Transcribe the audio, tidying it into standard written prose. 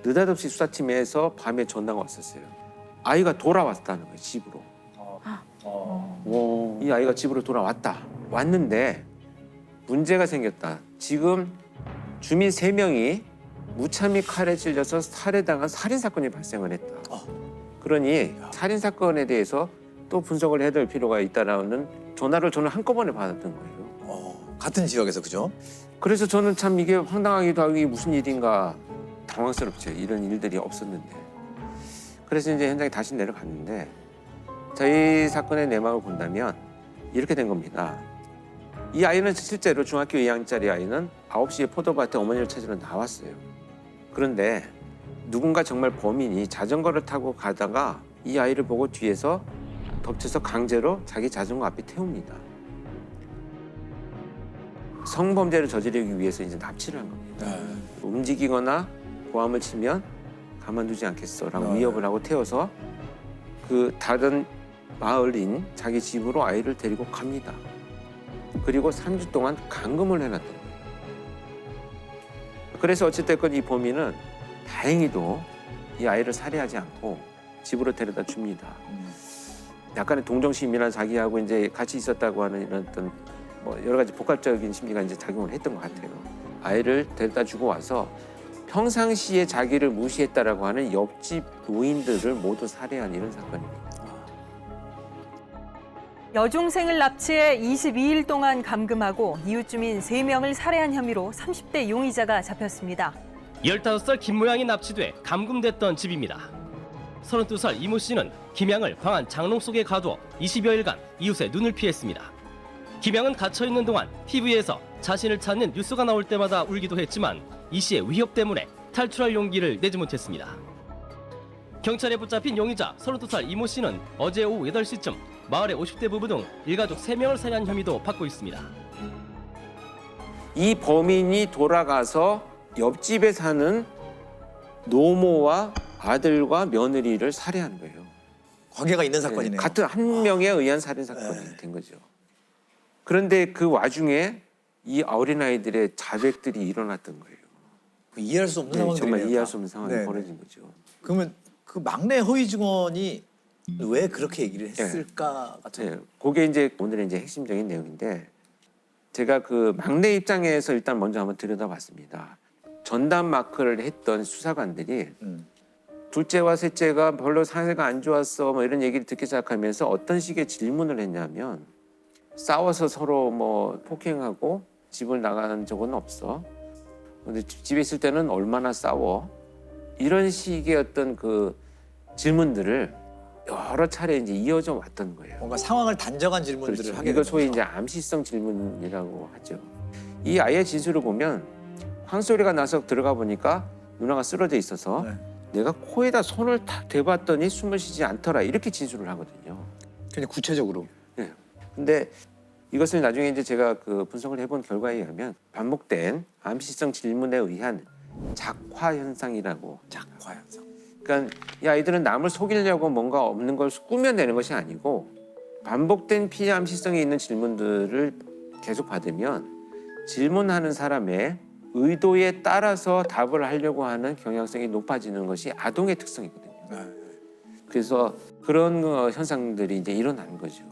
느닷없이 수사팀에서 밤에 전화가 왔었어요. 아이가 돌아왔다는 거예요, 집으로. 이 아이가 집으로 돌아왔다. 왔는데 문제가 생겼다. 지금 주민 3명이 무참히 칼에 찔려서 살해당한 살인사건이 발생을 했다. 그러니 살인사건에 대해서 또 분석을 해야 될 필요가 있다라는 전화를 저는 한꺼번에 받았던 거예요. 같은 지역에서 그죠? 그래서 저는 참 이게 황당하기도 하고 이게 무슨 일인가 당황스럽죠. 이런 일들이 없었는데. 그래서 이제 현장에 다시 내려갔는데 저희 사건의 내막을 본다면 이렇게 된 겁니다. 이 아이는 실제로 중학교 2학년짜리 아이는 9시에 포도밭에 어머니를 찾으러 나왔어요. 그런데 누군가 정말 범인이 자전거를 타고 가다가 이 아이를 보고 뒤에서 덮쳐서 강제로 자기 자전거 앞에 태웁니다. 성범죄를 저지르기 위해서 이제 납치를 한 겁니다. 움직이거나 고함을 치면 가만두지 않겠어라고 위협을 하고 태워서 그 다른 마을인 자기 집으로 아이를 데리고 갑니다. 그리고 3주 동안 감금을 해놨던 거예요. 그래서 어찌됐건 이 범인은 다행히도 이 아이를 살해하지 않고 집으로 데려다 줍니다. 약간의 동정심이나 자기하고 이제 같이 있었다고 하는 이런 어떤 뭐 여러 가지 복합적인 심리가 이제 작용을 했던 것 같아요. 아이를 데려다 주고 와서 평상시에 자기를 무시했다라고 하는 옆집 노인들을 모두 살해한 이런 사건입니다. 여중생을 납치해 22일 동안 감금하고 이웃 주민 3명을 살해한 혐의로 30대 용의자가 잡혔습니다. 15살 김모양이 납치돼 감금됐던 집입니다. 32살 이모 씨는 김양을 방 안 장롱 속에 가두어 20여일간 이웃의 눈을 피했습니다. 김양은 갇혀있는 동안 TV에서 자신을 찾는 뉴스가 나올 때마다 울기도 했지만 이 씨의 위협 때문에 탈출할 용기를 내지 못했습니다. 경찰에 붙잡힌 용의자 32살 이모 씨는 어제 오후 8시쯤 마을의 50대 부부 등 일가족 3명을 살해한 혐의도 받고 있습니다. 이 범인이 돌아가서 옆집에 사는 노모와 아들과 며느리를 살해한 거예요. 관계가 있는 사건이네요. 같은 한 명에 의한 살인 사건이 된 거죠. 그런데 그 와중에 이 어린아이들의 자백들이 일어났던 거예요. 이해할 수 없는 상황이네요. 정말 이해할 수 없는 상황이 네. 벌어진 거죠. 그러면 그 막내 허위 증언이 왜 그렇게 얘기를 했을까 같은. 네, 그게 이제 오늘의 이제 핵심적인 내용인데 제가 그 막내 입장에서 일단 먼저 한번 들여다봤습니다. 전담 마크를 했던 수사관들이 둘째와 셋째가 별로 상태가 안 좋았어 뭐 이런 얘기를 듣기 시작하면서 어떤 식의 질문을 했냐면 싸워서 서로 뭐 폭행하고 집을 나가는 적은 없어. 근데 집에 있을 때는 얼마나 싸워? 이런 식의 어떤 그 질문들을 여러 차례 이제 이어져 왔던 거예요. 뭔가 상황을 단정한 질문들을 그렇죠. 하게 이거 되는 소위 거죠. 이제 암시성 질문이라고 하죠. 이 아이의 진술을 보면 황소리가 나서 들어가 보니까 누나가 쓰러져 있어서 내가 코에다 손을 탁 대봤더니 숨을 쉬지 않더라 이렇게 진술을 하거든요. 굉장히 구체적으로. 네. 근데 이것을 나중에 이제 제가 그 분석을 해본 결과에 의하면 반복된 암시성 질문에 의한 작화 현상이라고. 작화 현상. 그러니까 이 아이들은 남을 속이려고 뭔가 없는 걸 꾸며내는 것이 아니고 반복된 피암시성이 있는 질문들을 계속 받으면 질문하는 사람의 의도에 따라서 답을 하려고 하는 경향성이 높아지는 것이 아동의 특성이거든요. 그래서 그런 현상들이 이제 일어나는 거죠.